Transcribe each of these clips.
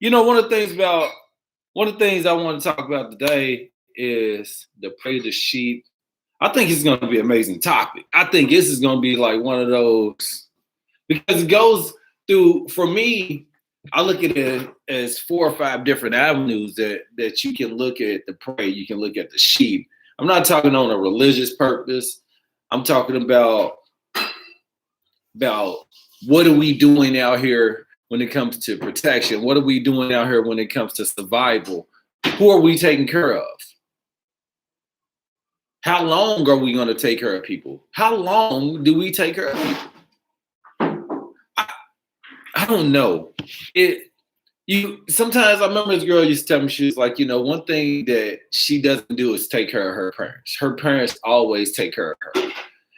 one of the things I want to talk about today is the prey the sheep. I think it's going to be an amazing topic. I think this is going to be like one of those because it goes through. For me, I look at it as four or five different avenues that you can look at the prey. You can look at the sheep. I'm not talking on a religious purpose. I'm talking about what are we doing out here when it comes to protection? What are we doing out here when it comes to survival? Who are we taking care of? How long are we going to take care of people? How long do we take care of people? I don't know. You sometimes I remember this girl used to tell me she was like, one thing that she doesn't do is take care of her parents. Her parents always take care of her.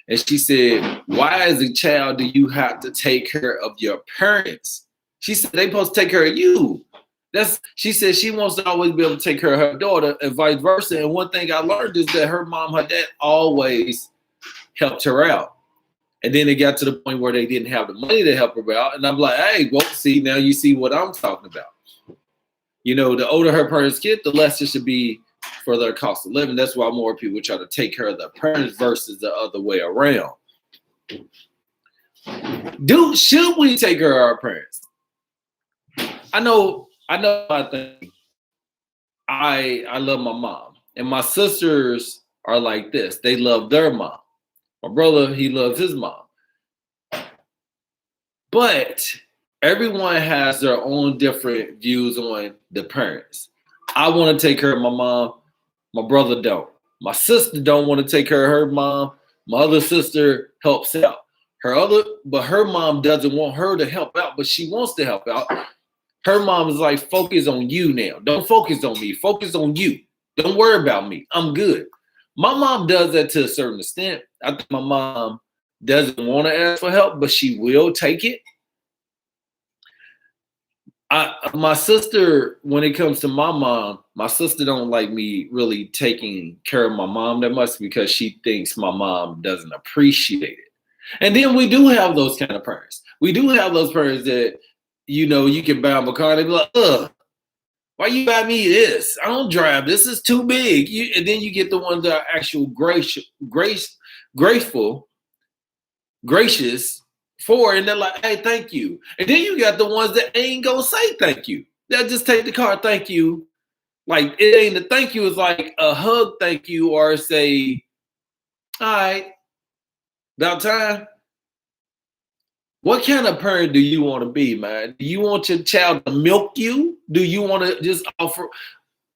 And she said, why as a child do you have to take care of your parents? She said they supposed to take care of you. She said she wants to always be able to take care of her daughter and vice versa. And one thing I learned is that her mom, her dad always helped her out. And then it got to the point where they didn't have the money to help her out. And I'm like, hey, well, see, now you see what I'm talking about. The older her parents get, the less it should be for their cost of living. That's why more people try to take care of their parents versus the other way around. Should we take care of our parents? I know I think I love my mom. And my sisters are like this. They love their mom. My brother, he loves his mom. But everyone has their own different views on the parents. I want to take care of my mom. My brother don't. My sister don't want to take care of her mom. My other sister helps out. But her mom doesn't want her to help out, but she wants to help out. Her mom is like, focus on you now. Don't focus on me. Focus on you. Don't worry about me. I'm good. My mom does that to a certain extent. I think my mom doesn't want to ask for help, but she will take it. My sister, when it comes to my mom, my sister don't like me really taking care of my mom that much because she thinks my mom doesn't appreciate it. And then we do have those kind of parents. We do have those parents that, you can buy them a car and they be like, why you buy me this? I don't drive. This is too big. And then you get the ones that are actual grateful, gracious for, and they're like, hey, thank you. And then you got the ones that ain't gonna say thank you. They'll just take the car, thank you. Like it ain't a thank you, it's like a hug, thank you, or say, all right, about time. What kind of parent do you want to be, man? Do you want your child to milk you? Do you want to just offer?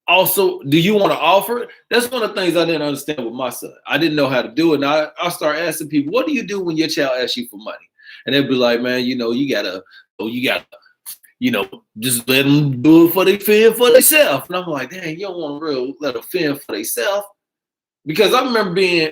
Also, do you want to offer? That's one of the things I didn't understand with my son. I didn't know how to do it. And I start asking people, what do you do when your child asks you for money? And they'd be like, man, you gotta, just let them do it for they fend for themselves. And I'm like, dang, you don't want to really let them fend for themselves. Because I remember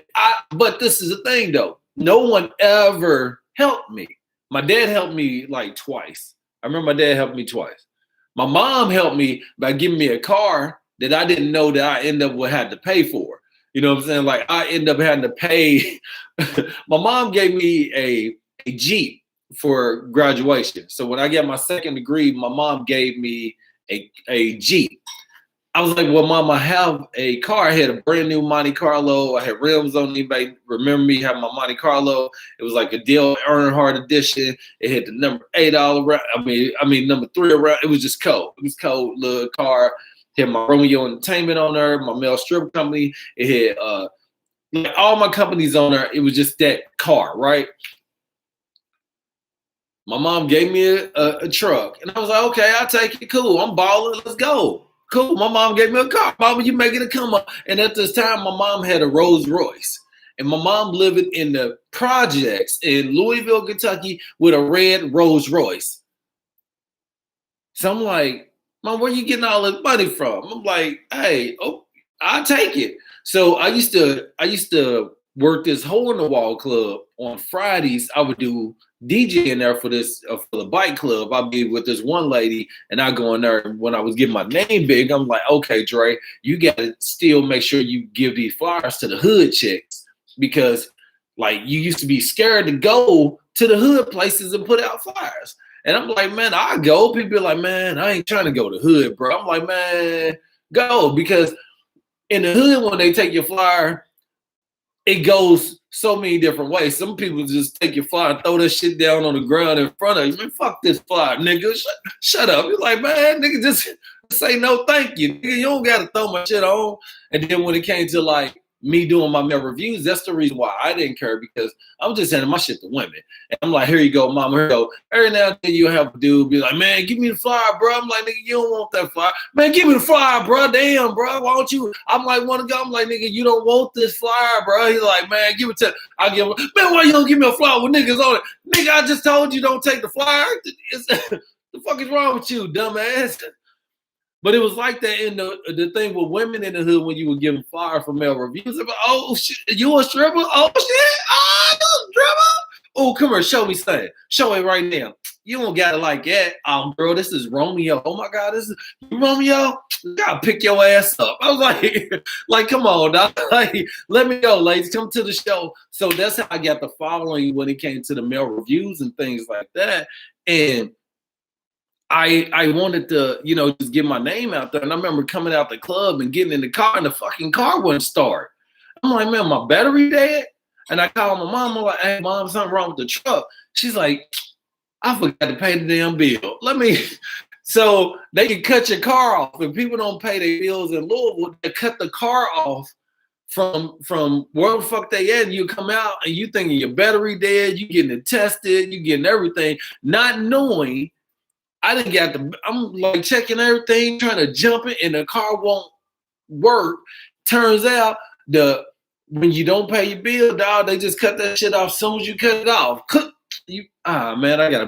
but this is the thing though. No one ever helped me. My dad helped me like twice. I remember my dad helped me twice. My mom helped me by giving me a car that I didn't know that I end up would have to pay for. You know what I'm saying? Like I end up having to pay. My mom gave me a Jeep for graduation. So when I got my second degree, my mom gave me a Jeep. I was like, well, Mom, I have a car. I had a brand new Monte Carlo. I had rims on. Anybody remember me having my Monte Carlo? It was like a Dale Earnhardt edition. It had the number 8 all around. I mean number 3 around. It was just cold. It was cold little car. It had my Romeo Entertainment on there, my Mel Strip company. It had like all my companies on there. It was just that car, right? My mom gave me a truck, and I was like, okay, I'll take it. Cool, I'm balling. Let's go. Cool. My mom gave me a car. Mama, you making it come up. And at this time, my mom had a Rolls Royce. And my mom living in the projects in Louisville, Kentucky with a red Rolls Royce. So I'm like, Mom, where you getting all this money from? I'm like, hey, I'll take it. So I used to work this hole in the wall club on Fridays. I would do DJ in there for the bike club. I'd be with this one lady, and I go in there. And when I was getting my name big, I'm like, okay, Dre, you got to still make sure you give these flyers to the hood chicks because, like, you used to be scared to go to the hood places and put out flyers. And I'm like, man, I go. People be like, man, I ain't trying to go to hood, bro. I'm like, man, go. Because in the hood, when they take your flyer, it goes so many different ways. Some people just take your flyer and throw that shit down on the ground in front of you. Man, fuck this flyer, nigga. Shut up. You're like, man, nigga, just say no thank you. Nigga, you don't got to throw my shit on. And then when it came to like me doing my mail reviews, that's the reason why I didn't care, because I'm just sending my shit to women. And I'm like, here you go, mama, here you go. Every now and then you have a dude be like, man, give me the flyer, bro. I'm like, nigga, you don't want that flyer. Man, give me the flyer, bro. Damn, bro. Why don't you? I'm like, want to go? I'm like, nigga, you don't want this flyer, bro. He's like, man, give it to, I give him, man, why you don't give me a flyer with niggas on it? Nigga, I just told you don't take the flyer. The fuck is wrong with you, dumbass? But it was like that in the thing with women in the hood when you were giving flyer for male reviews. About, oh shit, you a stripper? Oh shit, oh you a stripper? Oh, come here, show me something. Show it right now. You don't got it like that. Girl, this is Romeo. Oh my God, this is you Romeo. You gotta pick your ass up. I was like, come on, dog. Like, let me go, ladies. Come to the show. So that's how I got the following when it came to the male reviews and things like that. And I wanted to, just get my name out there. And I remember coming out the club and getting in the car, and the fucking car wouldn't start. I'm like, man, my battery dead? And I called my mom. I'm like, hey, mom, something wrong with the truck. She's like, I forgot to pay the damn bill. So they can cut your car off. If people don't pay their bills in Louisville, they cut the car off from where the fuck they at, and you come out and you thinking your battery dead, you getting it tested, you getting everything, not knowing. I didn't get I'm like checking everything, trying to jump it, and the car won't work. Turns out when you don't pay your bill, dog, they just cut that shit off as soon as you cut it off. Man, I gotta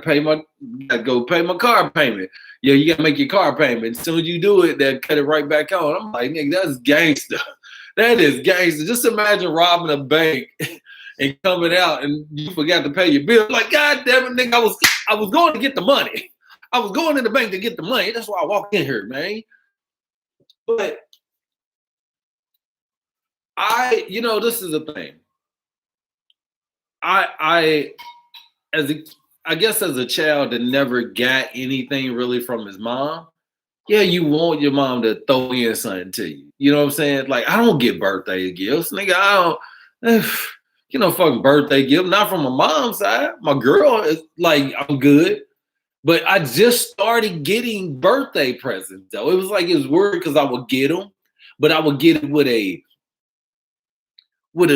go pay my car payment. Yeah, you gotta make your car payment. As soon as you do it, they'll cut it right back on. I'm like, nigga, that's gangster. That is gangster. Just imagine robbing a bank and coming out and you forgot to pay your bill. Like, God damn it, nigga, I was going to get the money. I was going in the bank to get the money. That's why I walked in here, man. But this is the thing. I guess as a child that never got anything really from his mom, yeah, you want your mom to throw in something to you. You know what I'm saying? Like, I don't get birthday gifts, nigga. I don't, fucking birthday gift. Not from my mom's side. My girl is like, I'm good. But I just started getting birthday presents, though. It was weird because I would get them, but I would get it with a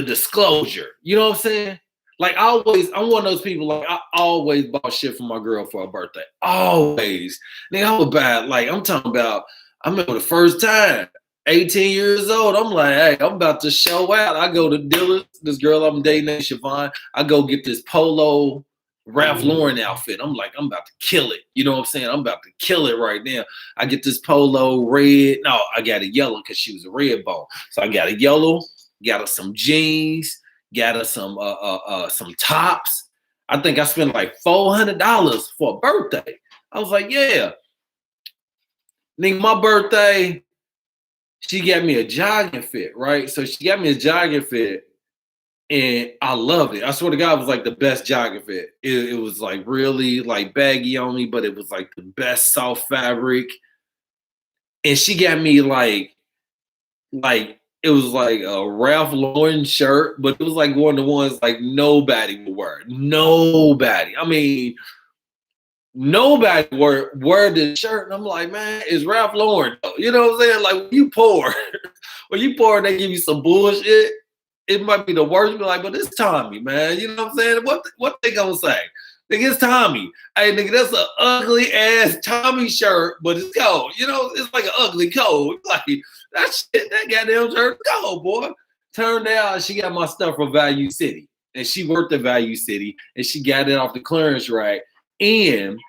disclosure. You know what I'm saying? Like, I'm one of those people, like, I always bought shit for my girl for her birthday. Always. Nigga, I would buy, like, I'm talking about, I remember the first time, 18 years old, I'm like, hey, I'm about to show out. I go to Dillard's, this girl I'm dating named Siobhan. I go get this polo Ralph Lauren outfit. I'm like, I'm about to kill it. You know what I'm saying? I'm about to kill it right now. I get this polo red. No, I got a yellow because she was a red bone. So I got a yellow, got her some jeans, got her some tops. I think I spent like $400 for a birthday. I was like, yeah. Nigga, my birthday, she got me a jogging fit, right? So she got me a jogging fit. And I loved it. I swear to God, it was like the best jogging fit. It was like really like baggy on me, but it was like the best soft fabric. And she got me like it was like a Ralph Lauren shirt, but it was like one of the ones like nobody would wear. Nobody. I mean, nobody wear this shirt. And I'm like, man, it's Ralph Lauren. You know what I'm saying? Like when you pour and they give you some bullshit. It might be the worst. You're like, but it's Tommy, man. You know what I'm saying? What they gonna say? Nigga, it's Tommy. Hey, nigga, that's an ugly ass Tommy shirt, but it's cold. It's like an ugly coat. Like that shit, that goddamn shirt, cold, boy. Turned out she got my stuff from Value City, and she worked at Value City, and she got it off the clearance rack, and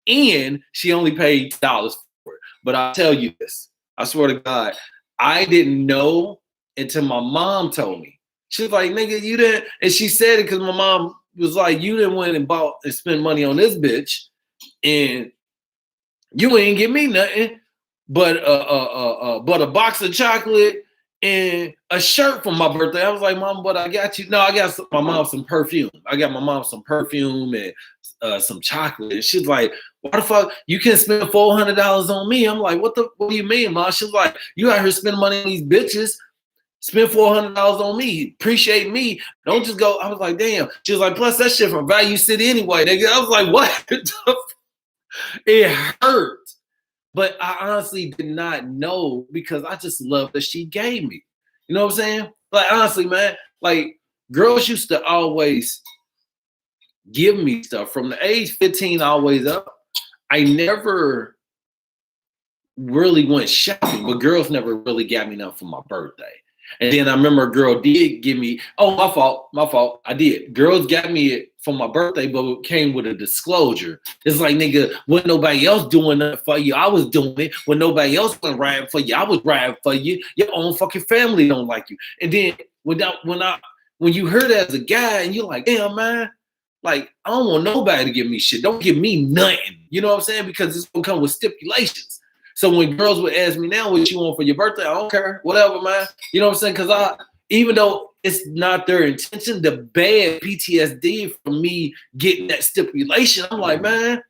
she only paid $2 for it. But I'll tell you this, I swear to God, I didn't know until my mom told me. She was like, nigga, you didn't, and she said it because my mom was like, you didn't went and bought and spend money on this bitch, and you ain't give me nothing but a box of chocolate and a shirt for my birthday. I was like, Mom, what I got you? No, I got my mom some perfume. I got my mom some perfume and some chocolate. And she's like, why the fuck you can't spend $400 on me? I'm like, what do you mean, Mom? She's like, you out here spending money on these bitches. Spend $400 on me. Appreciate me. Don't just go. I was like, damn. She was like, plus that shit from Value City anyway. Nigga. I was like, what? It hurt. But I honestly did not know because I just love that she gave me. You know what I'm saying? Like, honestly, man, like girls used to always give me stuff from the age 15 always up. I never really went shopping, but girls never really got me nothing for my birthday. And then I remember a girl did give me, oh, my fault. I did. Girls got me it for my birthday, but it came with a disclosure. It's like, nigga, when nobody else doing that for you, I was doing it. When nobody else was riding for you, I was riding for you. Your own fucking family don't like you. And then when you heard it as a guy and you're like, damn, man, like, I don't want nobody to give me shit. Don't give me nothing. You know what I'm saying? Because it's going to come with stipulations. So when girls would ask me now what you want for your birthday, I don't care, whatever, man. You know what I'm saying? Because even though it's not their intention, the bad PTSD from me getting that stipulation, I'm like, man,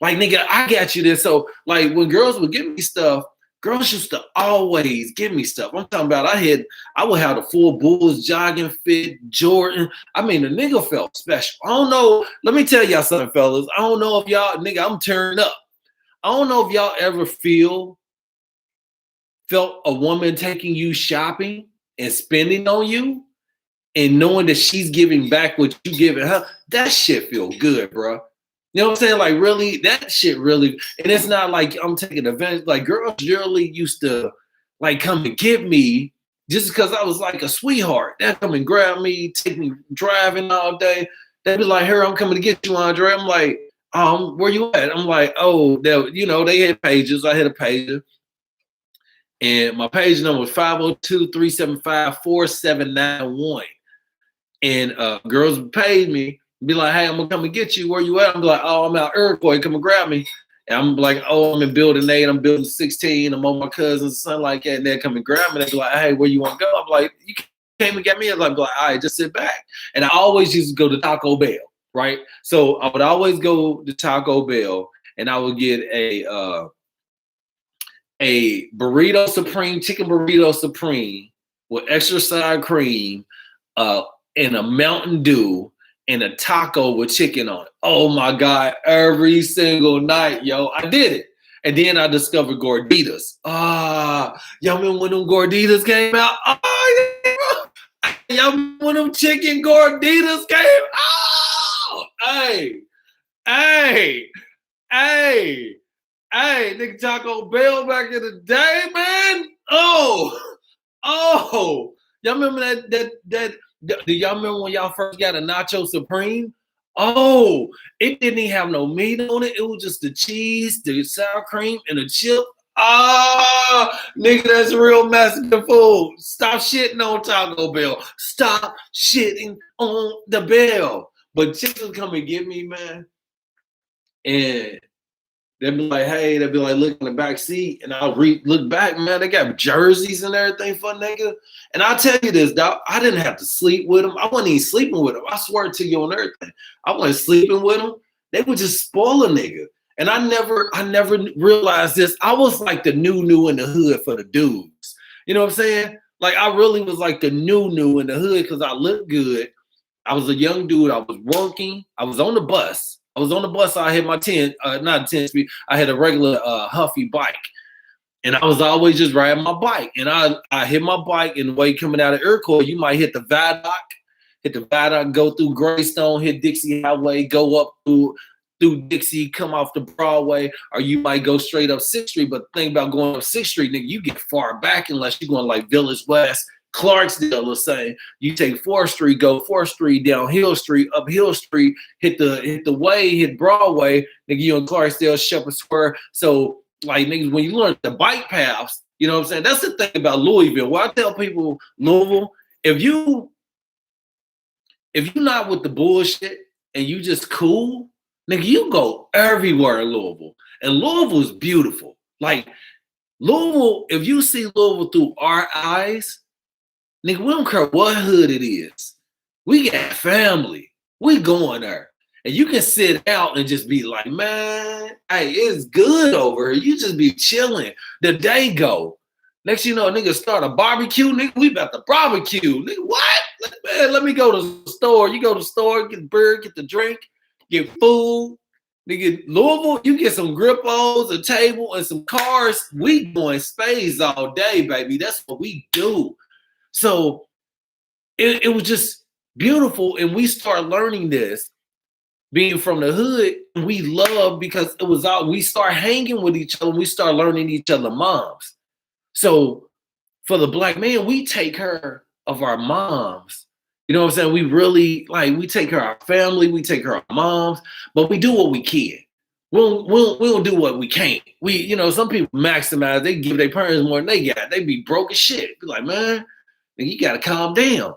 like, nigga, I got you this. So, like, when girls would give me stuff, girls used to always give me stuff. I'm talking about I would have the full Bulls jogging fit, Jordan. I mean, the nigga felt special. I don't know. Let me tell y'all something, fellas. I don't know if y'all, nigga, I'm turned up. I don't know if y'all ever felt a woman taking you shopping and spending on you and knowing that she's giving back what you giving her. That shit feel good, bro. You know what I'm saying? Like, really, that shit really, and it's not like I'm taking advantage. Like, girls really used to, like, come and get me just because I was like a sweetheart. They'd come and grab me, take me driving all day. They'd be like, here, I'm coming to get you, Andre. I'm like, where you at? I'm like, oh, they had pages. I had a pager. And my page number was 502-375-4791. And girls paid me, be like, hey, I'm gonna come and get you. Where you at? I'm like, oh, I'm out Iroquois, come and grab me. And I'm like, oh, I'm in building 8, I'm building 16, I'm on my cousin's, something like that. And they come and grab me. They be like, hey, where you want to go? I'm like, you came and get me. I'm like, all right, just sit back. And I always used to go to Taco Bell. Right, so I would always go to Taco Bell, and I would get a burrito supreme, chicken burrito supreme with extra sour cream, and a Mountain Dew, and a taco with chicken on it. Oh my God, every single night, yo, I did it. And then I discovered gorditas. Y'all remember when them gorditas came out? Oh, yeah. Y'all remember when them chicken gorditas came out? Hey, nigga, Taco Bell back in the day, man. Oh, y'all remember that? Do y'all remember when y'all first got a Nacho Supreme? Oh, it didn't even have no meat on it. It was just the cheese, the sour cream, and the chip. Nigga, that's real Mexican food. Stop shitting on Taco Bell. Stop shitting on the bell. But chicks will come and get me, man. And they'll be like, hey, they'll be like, look in the back seat. And I'll look back, man. They got jerseys and everything for nigga. And I'll tell you this, dog. I didn't have to sleep with them. I wasn't even sleeping with them. I swear to you on everything. I wasn't sleeping with them. They would just spoil a nigga. And I never realized this. I was like the new in the hood for the dudes. You know what I'm saying? Like, I really was like the new in the hood because I looked good. I was a young dude. I was working. I was on the bus. I had my 10, not a 10 speed. I had a regular Huffy bike. And I was always just riding my bike. And I hit my bike in the way coming out of Iroquois. You might hit the viaduct, go through Greystone, hit Dixie Highway, go up through Dixie, come off the Broadway, or you might go straight up 6th Street. But the thing about going up 6th Street, nigga, you get far back unless you're going like Village West, Clarksdale, let's say. You take 4th Street, go 4th Street, down Hill Street, up Hill Street, hit the way, hit Broadway, nigga, you in Clarksdale, Shepherd Square. So, like, niggas, when you learn the bike paths, you know what I'm saying? That's the thing about Louisville. What I tell people, Louisville, if you're not with the bullshit and you just cool, nigga, you go everywhere in Louisville. And Louisville's beautiful. Like, Louisville, if you see Louisville through our eyes, Nigga, we don't care what hood it is. We got family. We going there. And you can sit out and just be like, man, hey, it's good over here. You just be chilling. The day go. Next you know, nigga start a barbecue. Nigga, we about to barbecue. Nigga, what? Man, let me go to the store. You go to the store, get the beer, get the drink, get food. Nigga, Louisville, you get some grippos, a table, and some cars. We going spades all day, baby. That's what we do. So it was just beautiful. And we start learning this being from the hood. We love because it was all, we start hanging with each other. We start learning each other moms. So for the black man, we take care of our moms. You know what I'm saying? We really like, we take care of our family, we take care of our moms, but we do what we can. We don't do what we can't. We, you know, some people maximize, they give their parents more than they got. They be broke as shit. Be like, man, you gotta calm down.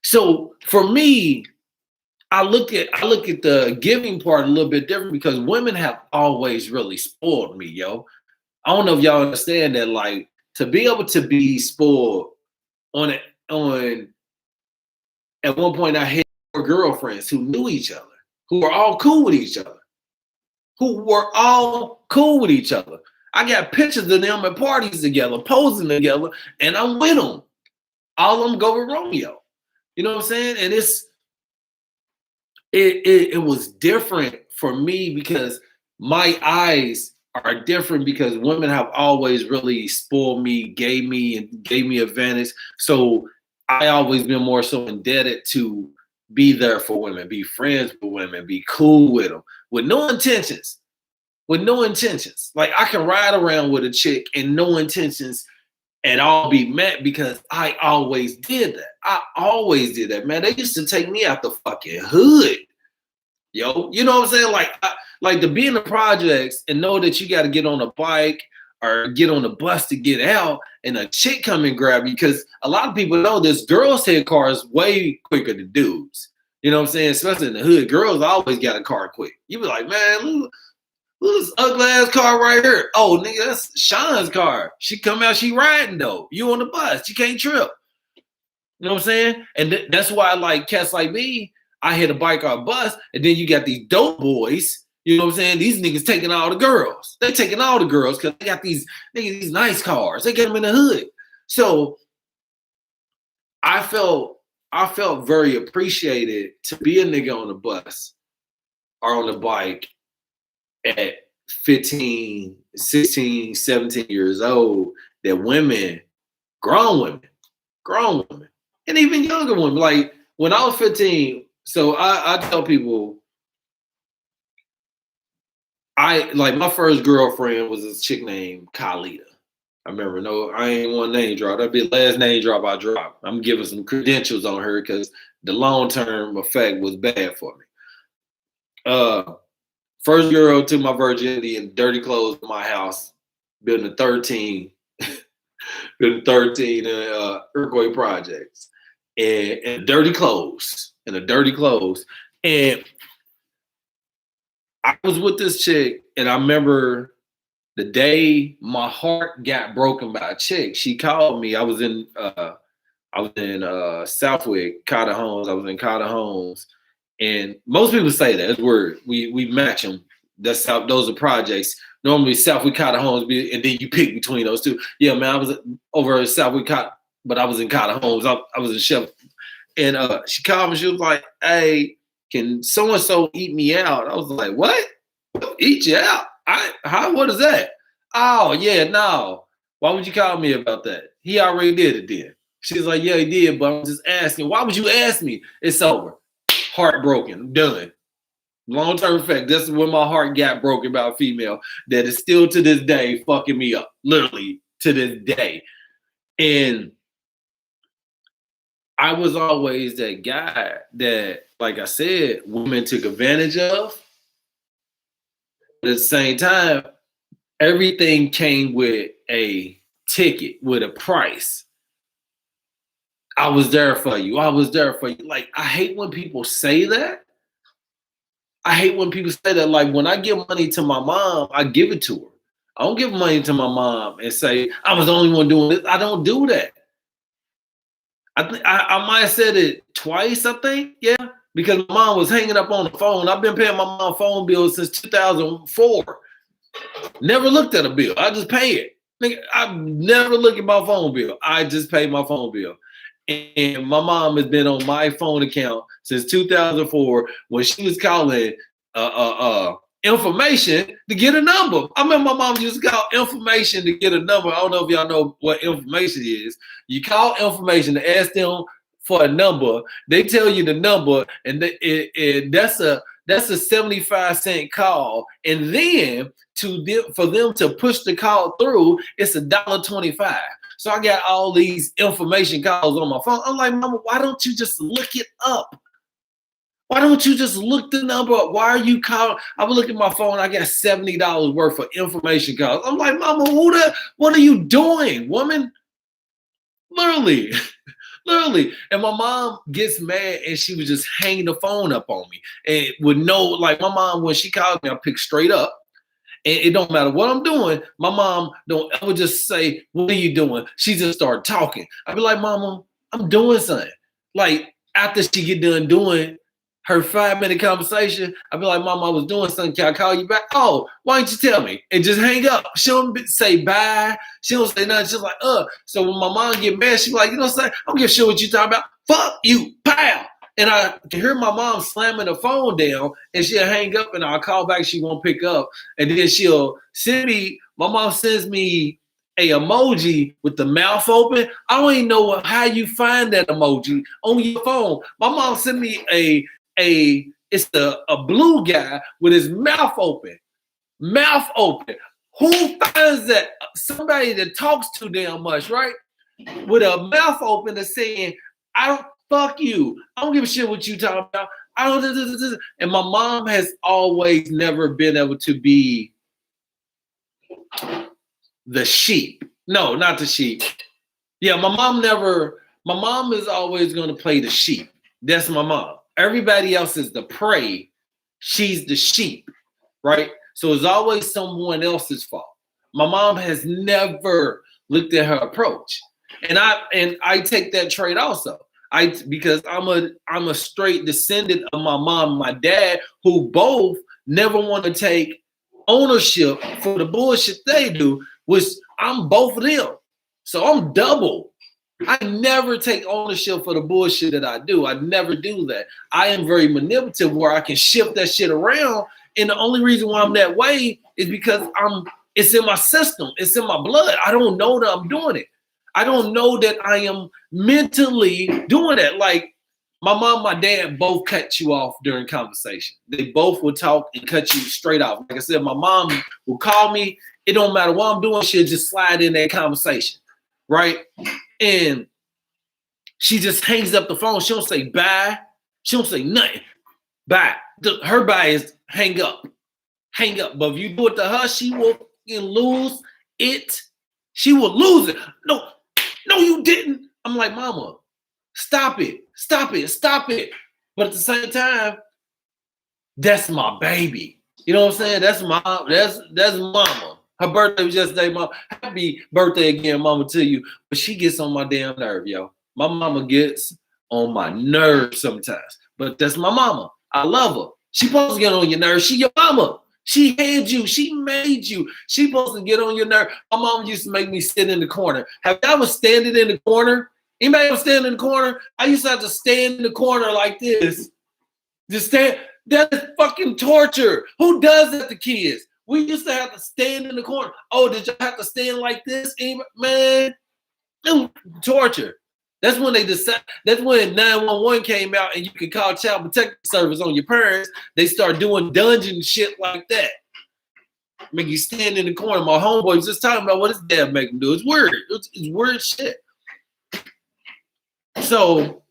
So for me, I look at the giving part a little bit different because women have always really spoiled me, yo. I don't know if y'all understand that, like, to be able to be spoiled on at one point I had 4 girlfriends who knew each other, who were all cool with each other, I got pictures of them at parties together, posing together, and I'm with them. All of them go with Romeo. You know what I'm saying? And it was different for me because my eyes are different because women have always really spoiled me, gave me advantage. So I always been more so indebted to be there for women, be friends with women, be cool with them, with no intentions. Like I can ride around with a chick and no intentions at all be met because I always did that. Man. They used to take me out the fucking hood. Yo, you know what I'm saying? Like to be in the projects and know that you got to get on a bike or get on the bus to get out and a chick come and grab you, because a lot of people know this, girls hit cars way quicker than dudes. You know what I'm saying? Especially in the hood, girls always got a car quick. You be like, man, look this ugly ass car right here. Oh, nigga, that's Sean's car. She come out, she riding though. You on the bus, you can't trip. You know what I'm saying? And that's why I like cats like me. I hit a bike or a bus, and then you got these dope boys. You know what I'm saying? These niggas taking all the girls. They taking all the girls because they got these nice cars. They get them in the hood. So I felt very appreciated to be a nigga on the bus or on the bike at 15, 16, 17 years old, that women, grown women, and even younger women, like when I was 15, so I tell people, my first girlfriend was this chick named Khalida. I remember, no, I ain't one name drop. That'd be the last name drop I drop. I'm giving some credentials on her because the long-term effect was bad for me. First girl took my virginity in dirty clothes in my house, building 13 Iroquois projects, and dirty clothes, And I was with this chick, and I remember the day my heart got broken by a chick. She called me. I was in Southwick, Carter Homes. I was in Carter Homes, and most people say that it's weird. We match them. That's how those are projects. Normally Southwick, Carter Homes, and then you pick between those two. Yeah, man, I was over at Southwick, but I was in Carter Homes. I was in Chef, and she called me. She was like, "Hey, can so and so eat me out?" I was like, "What? Eat you out? What is that?" "Oh yeah, no. Why would you call me about that? He already did it then." She's like, "Yeah, he did, but I'm just asking. Why would you ask me? It's over. Heartbroken. Done. Long-term effect. This is when my heart got broken by a female that is still to this day fucking me up. Literally to this day." And I was always that guy that, like I said, women took advantage of. But at the same time, everything came with a ticket, with a price. I was there for you. Like, I hate when people say that. Like, when I give money to my mom, I give it to her. I don't give money to my mom and say, I was the only one doing this. I don't do that. I might have said it twice, I think. Yeah. Because my mom was hanging up on the phone. I've been paying my mom phone bill since 2004. Never looked at a bill. I just pay it. Nigga, I never look at my phone bill. I just pay my phone bill. And my mom has been on my phone account since 2004 when she was calling information to get a number. I remember my mom used to call information to get a number. I don't know if y'all know what information is. You call information to ask them for a number. They tell you the number, and that's a 75-cent call. And then for them to push the call through, it's $1.25. So I got all these information calls on my phone. I'm like, Mama, why don't you just look it up? Why don't you just look the number up? Why are you calling? I would look at my phone. I got $70 worth of information calls. I'm like, Mama, what are you doing, woman? Literally. Literally. And my mom gets mad and she was just hanging the phone up on me. And with like my mom, when she called me, I pick straight up. And it don't matter what I'm doing. My mom don't ever just say, what are you doing? She just start talking. I'd be like, Mama, I'm doing something. Like after she get done doing her 5-minute conversation, I'd be like, Mom, I was doing something. Can I call you back? Oh, why don't you tell me? And just hang up. She don't say bye. She don't say nothing. She's like, So when my mom get mad, she's like, you know what I'm saying? I don't give a shit what you talking about. Fuck you. Pow. And I can hear my mom slamming the phone down, and she'll hang up, and I'll call back. She won't pick up. And then she'll send me, my mom sends me a emoji with the mouth open. I don't even know how you find that emoji on your phone. My mom sent me it's a blue guy with his mouth open. Mouth open. Who finds that? Somebody that talks too damn much, right? With a mouth open that's saying, I don't fuck you. I don't give a shit what you talking about. I don't. And my mom has always never been able to be the sheep. No, not the sheep. Yeah, my mom is always going to play the sheep. That's my mom. Everybody else is the prey. She's the sheep, right? So it's always someone else's fault. My mom has never looked at her approach. And I take that trait also. Because I'm a straight descendant of my mom and my dad, who both never want to take ownership for the bullshit they do, which I'm both of them. So I'm double. I never take ownership for the bullshit that I do. I never do that. I am very manipulative where I can shift that shit around. And the only reason why I'm that way is because it's in my system. It's in my blood. I don't know that I'm doing it. I don't know that I am mentally doing that. Like my mom, my dad both cut you off during conversation. They both would talk and cut you straight off. Like I said, my mom will call me. It don't matter what I'm doing. She'll just slide in that conversation, right? And she just hangs up the phone. She don't say bye. She don't say nothing. Bye. Her bye is hang up. Hang up. But if you do it to her, she will lose it. She will lose it. No, you didn't. I'm like, Mama, stop it. Stop it. Stop it. But at the same time, that's my baby. You know what I'm saying? That's Mama. Her birthday was yesterday, Mom. Happy birthday again, Mama, to you. But she gets on my damn nerve, yo. My mama gets on my nerves sometimes. But that's my mama. I love her. She supposed to get on your nerves. She your mama. She had you. She made you. She supposed to get on your nerve. My mom used to make me sit in the corner. Have you ever standing in the corner? Anybody ever stand in the corner? I used to have to stand in the corner like this. Just stand. That is fucking torture. Who does that to kids? We used to have to stand in the corner. Oh, did you have to stand like this? Man, torture. That's when they decide. That's when 911 came out and you could call child protective service on your parents. They start doing dungeon shit like that. Make you stand in the corner. My homeboy was just talking about what his dad make him do. It's weird. It's weird shit. So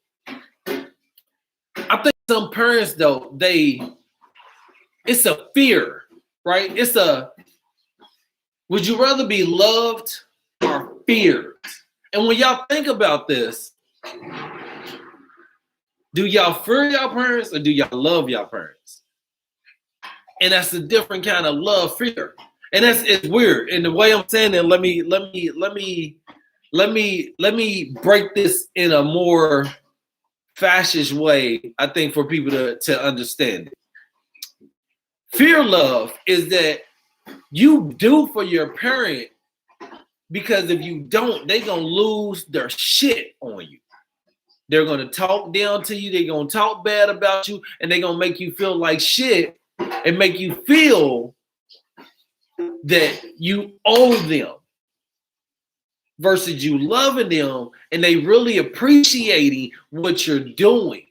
I think some parents though, it's a fear, right? Would you rather be loved or feared? And when y'all think about this, do y'all fear y'all parents or do y'all love y'all parents? And that's a different kind of love, fear. And it's weird. And the way I'm saying it, let me let me break this in a more fascist way, I think, for people to understand it. Fear love is that you do for your parent, because if you don't, they're gonna lose their shit on you. They're gonna talk down to you, they're gonna talk bad about you, and they're gonna make you feel like shit and make you feel that you owe them, versus you loving them and they really appreciating what you're doing.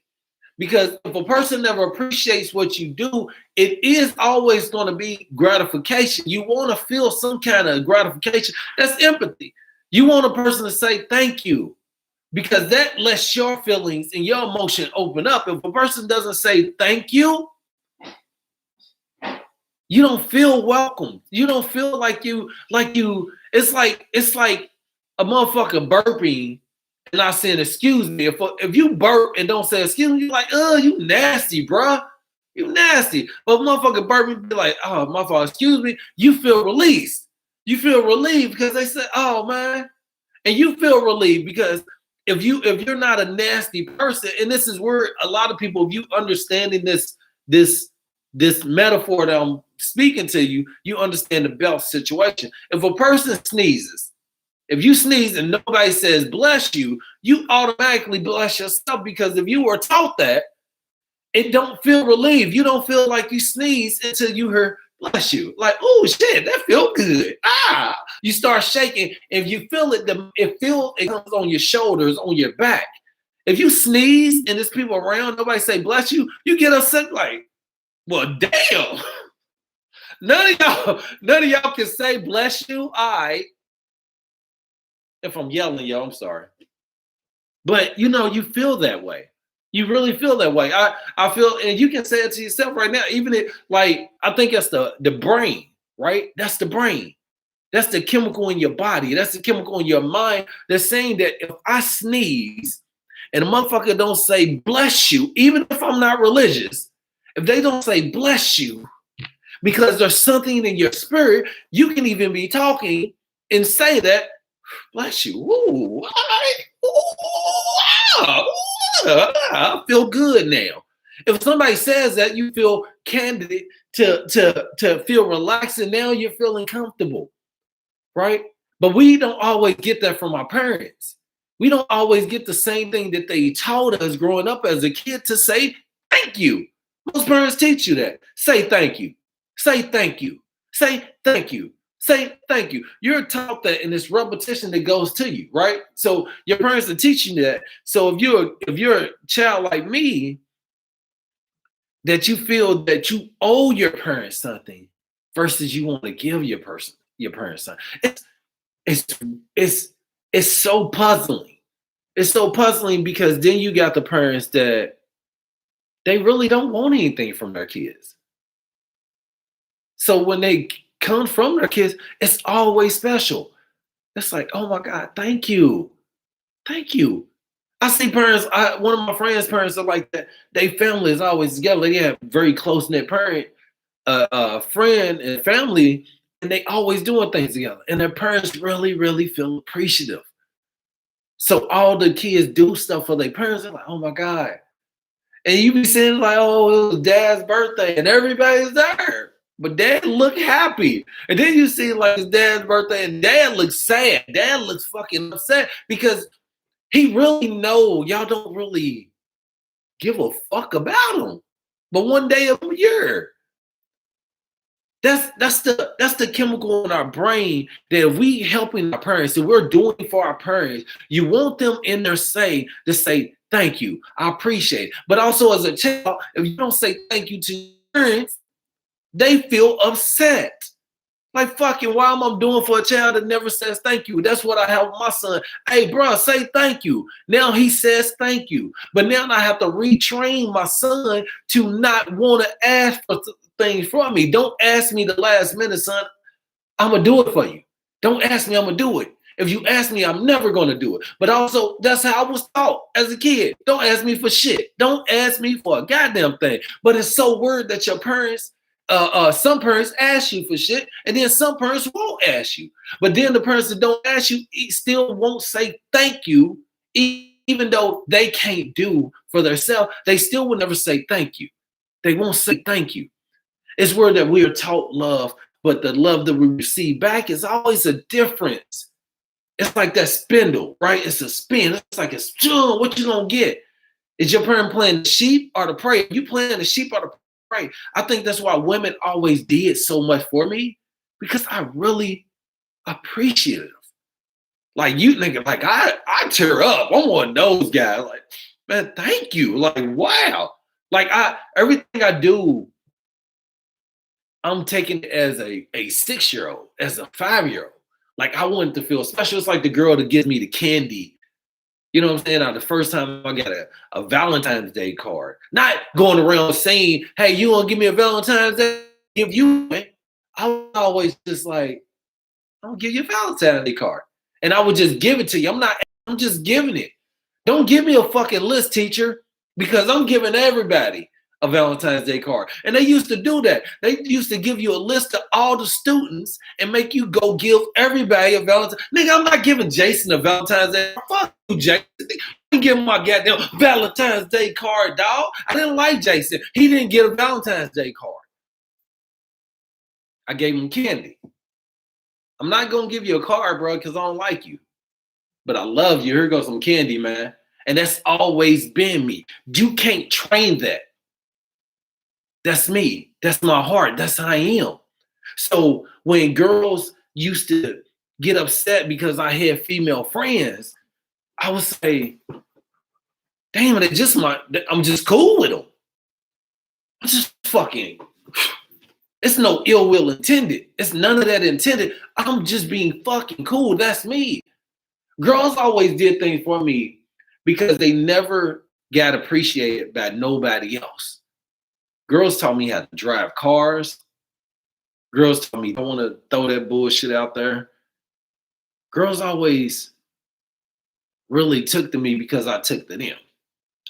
Because if a person never appreciates what you do, it is always going to be gratification. You want to feel some kind of gratification. That's empathy. You want a person to say thank you, because that lets your feelings and your emotion open up. If a person doesn't say thank you, you don't feel welcome. You don't feel like you, it's like a motherfucker burping and not saying excuse me. If you burp and don't say excuse me, you're like, oh, you nasty, bruh. You nasty. But motherfucker burp and be like, oh, my fault, excuse me. You feel released. You feel relieved because they said, oh man. And you feel relieved because if you're not a nasty person, and this is where a lot of people, if you understanding this metaphor that I'm speaking to you, you understand the belt situation. If a person sneezes, if you sneeze and nobody says bless you, you automatically bless yourself, because if you were taught that, it don't feel relieved. You don't feel like you sneeze until you hear bless you. Like, oh shit, that feel good. Ah, you start shaking. If you feel it, it comes on your shoulders, on your back. If you sneeze and there's people around, nobody say bless you, you get upset like, well, damn. None of y'all can say bless you. If I'm yelling, y'all, I'm sorry. But you feel that way. You really feel that way. I feel, and you can say it to yourself right now, even if, like, I think that's the brain, right? That's the brain. That's the chemical in your body. That's the chemical in your mind. They're saying that if I sneeze and a motherfucker don't say bless you, even if I'm not religious, if they don't say bless you, because there's something in your spirit, you can even be talking and say that, bless you. Ooh, I feel good now. If somebody says that, you feel candidate to feel relaxed, and now you're feeling comfortable, right? But we don't always get that from our parents. We don't always get the same thing that they taught us growing up as a kid, to say thank you. Most parents teach you that. Say thank you. Say thank you. Say thank you. Say thank you. You're taught that, and it's repetition that goes to you, right? So your parents are teaching you that. So if you're a child like me, that you feel that you owe your parents something versus you want to give your parents something, it's so puzzling. It's so puzzling, because then you got the parents that they really don't want anything from their kids. So when they come from their kids, it's always special. It's like, oh my God, thank you. Thank you. I see parents, one of my friends' parents are like that. Their family is always together. They have very close-knit friend and family, and they always doing things together. And their parents really, really feel appreciative. So all the kids do stuff for their parents. They're like, oh my God. And you be saying like, oh, it was dad's birthday and everybody's there. But dad look happy. And then you see like his dad's birthday and dad looks sad. Dad looks fucking upset, because he really know y'all don't really give a fuck about him. But one day a year. That's the chemical in our brain, that if we helping our parents, if we're doing for our parents, you want them in their say to say thank you, I appreciate it. But also as a child, if you don't say thank you to your parents, they feel upset. Like, fucking, why am I doing for a child that never says thank you? That's what I have with my son. Hey, bro, say thank you. Now he says thank you. But now I have to retrain my son to not want to ask for things from me. Don't ask me the last minute, son. I'm going to do it for you. Don't ask me, I'm going to do it. If you ask me, I'm never going to do it. But also, that's how I was taught as a kid. Don't ask me for shit. Don't ask me for a goddamn thing. But it's so weird that your parents some parents ask you for shit, and then some parents won't ask you. But then the parents that don't ask you still won't say thank you, even though they can't do for themselves. They still will never say thank you. They won't say thank you. It's where that we are taught love, but the love that we receive back is always a difference. It's like that spindle, right? It's a spin. It's like it's what you gonna get. Is your parent playing the sheep or the prey? You playing the sheep or the prey? I think that's why women always did so much for me, because I really appreciate it. Like you nigga, like I tear up. I'm one of those guys. Like, man, thank you. Like, wow. Like everything I do, I'm taking it as a 6-year-old, as a 5-year-old. Like I want to feel special. It's like the girl that gives me the candy. You know what I'm saying? Now, the first time I got a Valentine's Day card, not going around saying, hey, you want to give me a Valentine's Day? Give you one. I was always just like, I'll give you a Valentine's Day card. And I would just give it to you. I'm just giving it. Don't give me a fucking list, teacher, because I'm giving everybody a Valentine's Day card. And they used to do that. They used to give you a list of all the students and make you go give everybody a Valentine's. Nigga, I'm not giving Jason a Valentine's Day. Fuck you, Jason. I give him my goddamn Valentine's Day card, dog. I didn't like Jason. He didn't get a Valentine's Day card. I gave him candy. I'm not going to give you a card, bro, because I don't like you. But I love you. Here goes some candy, man. And that's always been me. You can't train that. That's me. That's my heart. That's how I am. So when girls used to get upset because I had female friends, I would say, damn, I'm just cool with them. I'm just fucking, it's no ill will intended. It's none of that intended. I'm just being fucking cool. That's me. Girls always did things for me because they never got appreciated by nobody else. Girls taught me how to drive cars. Girls taught me don't want to throw that bullshit out there. Girls always really took to me because I took to them.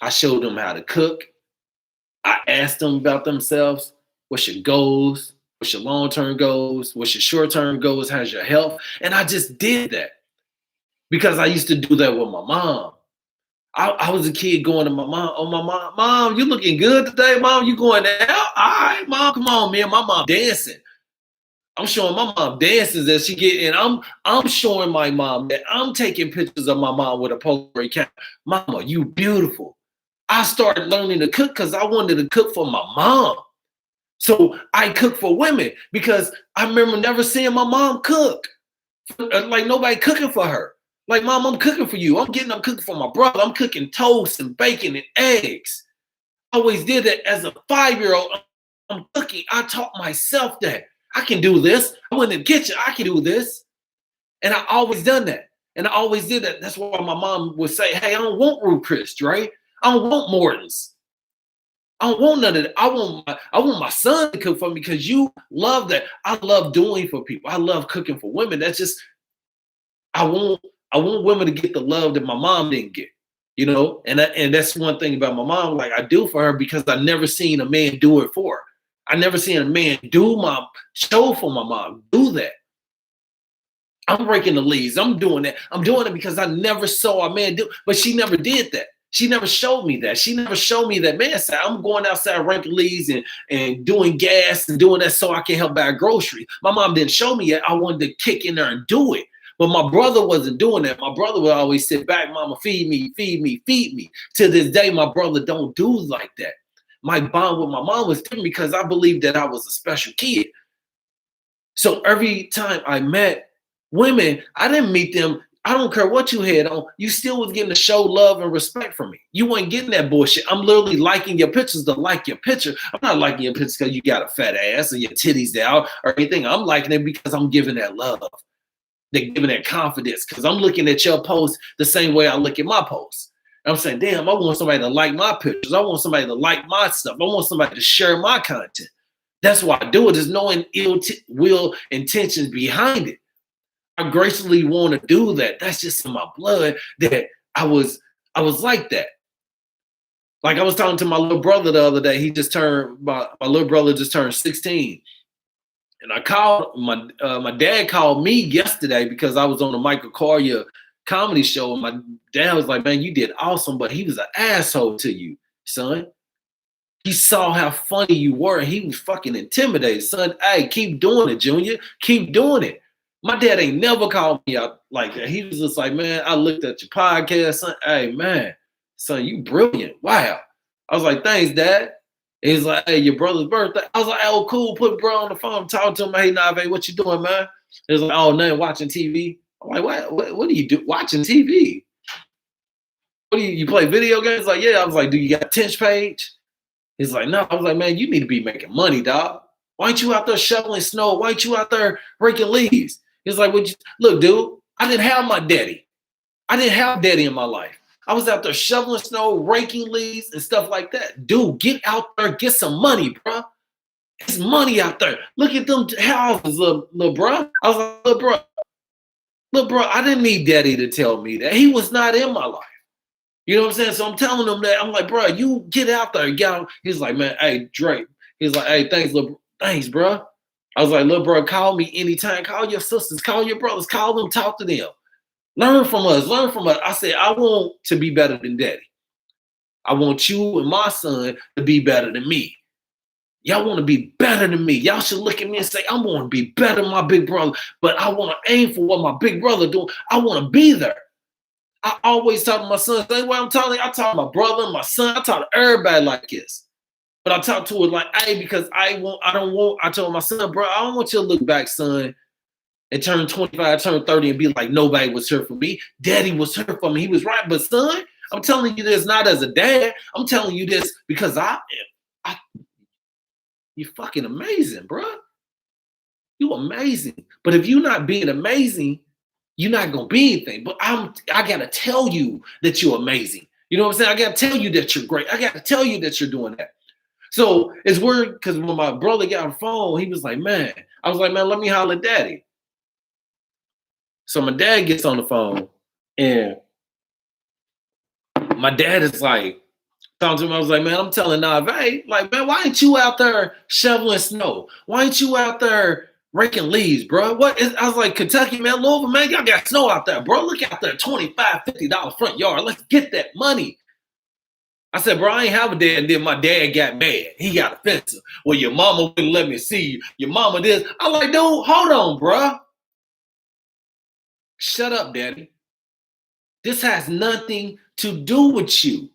I showed them how to cook. I asked them about themselves. What's your goals? What's your long-term goals? What's your short-term goals? How's your health? And I just did that because I used to do that with my mom. I was a kid going to my mom. Oh, my mom, Mom, you looking good today, Mom? You going out? All right, Mom, come on, man. My mom dancing. I'm showing my mom dances as she get, and I'm showing my mom that I'm taking pictures of my mom with a Polaroid camera. Mama, you beautiful. I started learning to cook because I wanted to cook for my mom. So I cook for women because I remember never seeing my mom cook. Like nobody cooking for her. Like, Mom, I'm cooking for you. I'm cooking for my brother. I'm cooking toast and bacon and eggs. I always did that as a 5-year-old. I'm cooking. I taught myself that. I can do this. I went in the kitchen. I can do this. And I always done that. And I always did that. That's why my mom would say, hey, I don't want Ruth Chris, right? I don't want Morton's. I don't want none of that. I want my son to cook for me because you love that. I love doing for people. I love cooking for women. That's just, I want women to get the love that my mom didn't get, you know? And that's one thing about my mom, like I do for her because I never seen a man do it for her. I never seen a man do my show for my mom, do that. I'm breaking the leads. I'm doing that. I'm doing it because I never saw a man do, but she never did that. She never showed me that. She never showed me that, man, I'm going outside ranking leads and doing gas and doing that so I can help buy groceries. My mom didn't show me yet. I wanted to kick in there and do it. But my brother wasn't doing that. My brother would always sit back, Mama, feed me, feed me, feed me. To this day, my brother don't do like that. My bond with my mom was different because I believed that I was a special kid. So every time I met women, I didn't meet them. I don't care what you had on. You still was getting to show love and respect from me. You weren't getting that bullshit. I'm literally liking your pictures to like your picture. I'm not liking your pictures because you got a fat ass or your titties out or anything. I'm liking it because I'm giving that love. They're giving that confidence because I'm looking at your post the same way I look at my posts. And I'm saying, damn, I want somebody to like my pictures. I want somebody to like my stuff. I want somebody to share my content. That's why I do it. There's no ill will intentions behind it. I gracefully want to do that. That's just in my blood that I was like that. Like I was talking to my little brother the other day. My little brother just turned 16. And I called my dad called me yesterday because I was on the Michael Collier comedy show. And my dad was like, man, you did awesome, but he was an asshole to you, son. He saw how funny you were. And he was fucking intimidated, son. Hey, keep doing it, Junior. Keep doing it. My dad ain't never called me out like that. He was just like, man, I looked at your podcast, son. Hey, man, son, you brilliant. Wow. I was like, thanks, Dad. He's like, hey, your brother's birthday. I was like, oh, cool. Put bro on the phone, talking to him. Hey, Nave, what you doing, man? He's like, oh, nothing, watching TV. I'm like, what do you do? Watching TV? What do you play video games? Like, yeah. I was like, do you got a Tinch page? He's like, no. I was like, man, you need to be making money, dog. Why ain't you out there shoveling snow? Why ain't you out there raking leaves? He's like, look, dude, I didn't have my daddy. I didn't have daddy in my life. I was out there shoveling snow, raking leaves, and stuff like that. Dude, get out there, get some money, bro. It's money out there. Look at them houses, little bro. I was like, little bro, I didn't need daddy to tell me that. He was not in my life. You know what I'm saying? So I'm telling him that. I'm like, bro, you get out there. He's like, man, hey, Drake. He's like, hey, thanks, bro. I was like, little bro, call me anytime. Call your sisters, call your brothers, call them, talk to them. Learn from us. I said, I want to be better than daddy. I want you and my son to be better than me. Y'all want to be better than me. Y'all should look at me and say, I want to be better than my big brother, but I want to aim for what my big brother doing. I want to be there. I always talk to my son. Same way I talk to my brother and my son. I talk to everybody like this. But I talk to it like, hey, because I told my son, bro, I don't want you to look back, son, and turn 25, turn 30 and be like, nobody was here for me. Daddy was here for me. He was right. But son, I'm telling you this not as a dad. I'm telling you this because you're fucking amazing, bro. You amazing. But if you're not being amazing, you're not going to be anything. But I got to tell you that you're amazing. You know what I'm saying? I got to tell you that you're great. I got to tell you that you're doing that. So it's weird because when my brother got on the phone, he was like, man, I was like, man, let me holler at daddy. So my dad gets on the phone and my dad is like, talking to him, I was like, man, I'm telling Nave, like, man, why ain't you out there shoveling snow? Why ain't you out there raking leaves, bro? I was like, Kentucky, man, Louisville, man, y'all got snow out there, bro. Look out there, $25, $50 front yard. Let's get that money. I said, bro, I ain't have a dad. And then my dad got mad. He got offensive. Well, your mama wouldn't let me see you. Your mama this. I'm like, dude, hold on, bro. Shut up, daddy. This has nothing to do with you.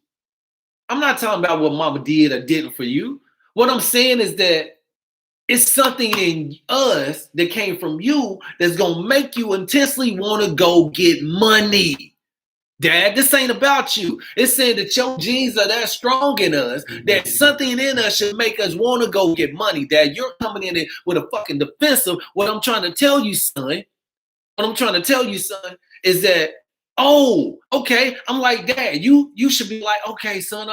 I'm not talking about what mama did or didn't for you. What I'm saying is that it's something in us that came from you that's going to make you intensely want to go get money. Dad, this ain't about you. It's saying that your genes are that strong in us that something in us should make us want to go get money. Dad, you're coming in with a fucking defensive. What I'm trying to tell you, son, is that, oh, okay. I'm like, Dad, you should be like, okay, son.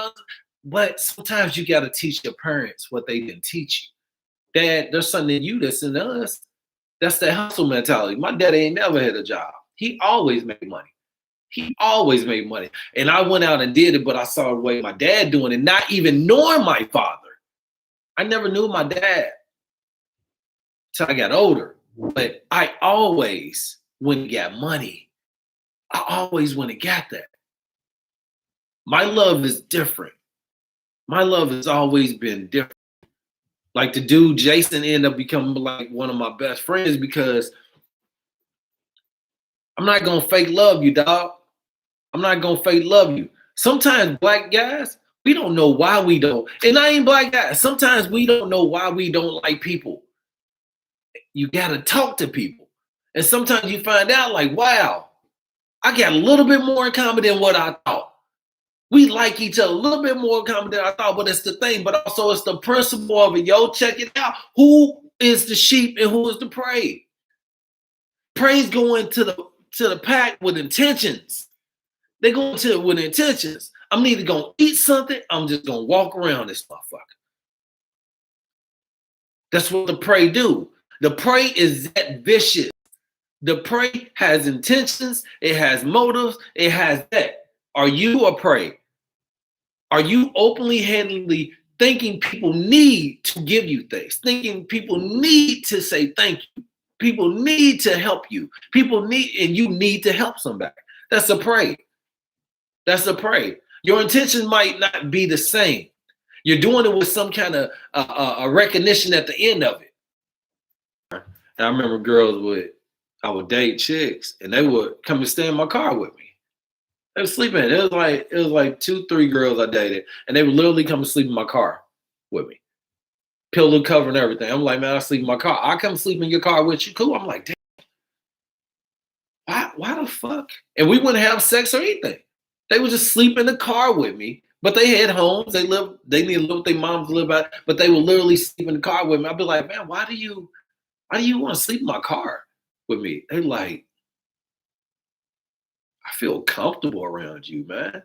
But sometimes you got to teach your parents what they didn't teach you. Dad, there's something in you that's in us. That's that hustle mentality. My daddy ain't never had a job. He always made money. And I went out and did it, but I saw the way my dad doing it, not even knowing my father. I never knew my dad till I got older. But I always, when he got money, I always went and got that. My love is different. My love has always been different. Like the dude, Jason, ended up becoming like one of my best friends because I'm not going to fake love you, dog. I'm not going to fake love you. Sometimes black guys, we don't know why we don't. And I ain't black guys. Sometimes we don't know why we don't like people. You got to talk to people. And sometimes you find out like, wow, I got a little bit more in common than what I thought. We like each other a little bit more in common than I thought, but it's the thing. But also it's the principle of it. Yo, check it out. Who is the sheep and who is the prey? Prey's going to the pack with intentions. They go into it with intentions. I'm either going to eat something, I'm just going to walk around this motherfucker. That's what the prey do. The prey is that vicious. The prey has intentions, it has motives, it has that. Are you a prey? Are you openly, handedly thinking people need to give you things, thinking people need to say thank you, people need to help you, people need, and you need to help somebody? That's a pray. That's a pray. Your intention might not be the same. You're doing it with some kind of a recognition at the end of it. And I remember I would date chicks, and they would come and stay in my car with me. They were sleeping. It was like 2, 3 girls I dated, and they would literally come and sleep in my car with me, pillow cover and everything. I'm like, man, I sleep in my car. I come sleep in your car with you. Cool. I'm like, damn, why the fuck? And we wouldn't have sex or anything. They would just sleep in the car with me. But they had homes. They need to live with their moms to live out. But they would literally sleep in the car with me. I'd be like, man, why do you want to sleep in my car with me? They're like, I feel comfortable around you, man.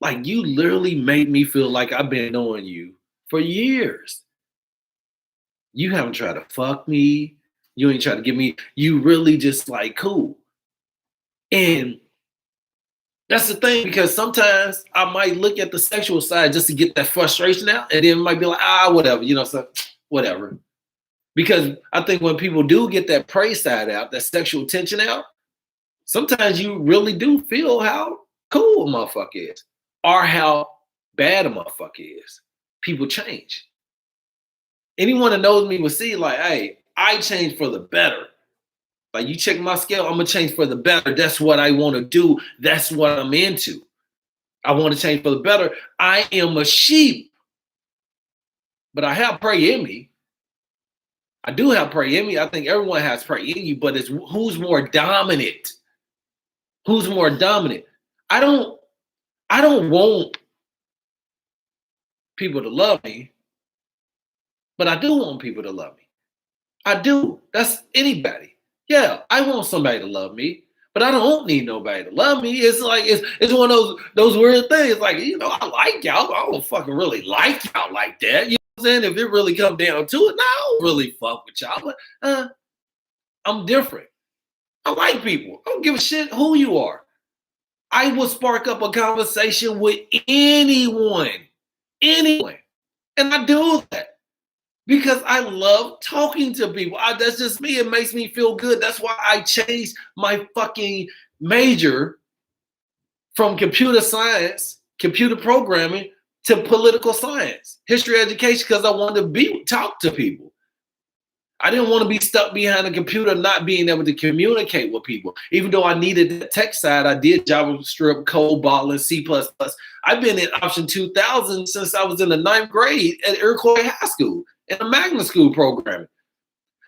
Like, you literally made me feel like I've been knowing you for years. You haven't tried to fuck me. You ain't tried to give me, you really just like cool. And that's the thing, because sometimes I might look at the sexual side just to get that frustration out, and then it might be like, whatever, so whatever. Because I think when people do get that prey side out, that sexual tension out, sometimes you really do feel how cool a motherfucker is or how bad a motherfucker is. People change. Anyone that knows me will see, like, hey, I change for the better. Like, you check my scale, I'm going to change for the better. That's what I want to do. That's what I'm into. I want to change for the better. I am a sheep, but I have prey in me. I do have prey in me. I think everyone has prey in you, but it's who's more dominant. Who's more dominant? I don't want people to love me, but I do want people to love me. I do. That's anybody. Yeah, I want somebody to love me, but I don't need nobody to love me. It's like it's one of those weird things. Like, I like y'all, but I don't fucking really like y'all like that. You know what I'm saying? If it really come down to it, now I don't really fuck with y'all, but I'm different. I like people. I don't give a shit who you are. I will spark up a conversation with anyone, and I do that. Because I love talking to people. That's just me. It makes me feel good. That's why I changed my fucking major from computer science, computer programming, to political science, history education, because I wanted to talk to people. I didn't want to be stuck behind a computer, not being able to communicate with people. Even though I needed the tech side, I did JavaScript, COBOL, and C++. I've been in Option 2000 since I was in the 9th grade at Iroquois High School in a magnet school programming.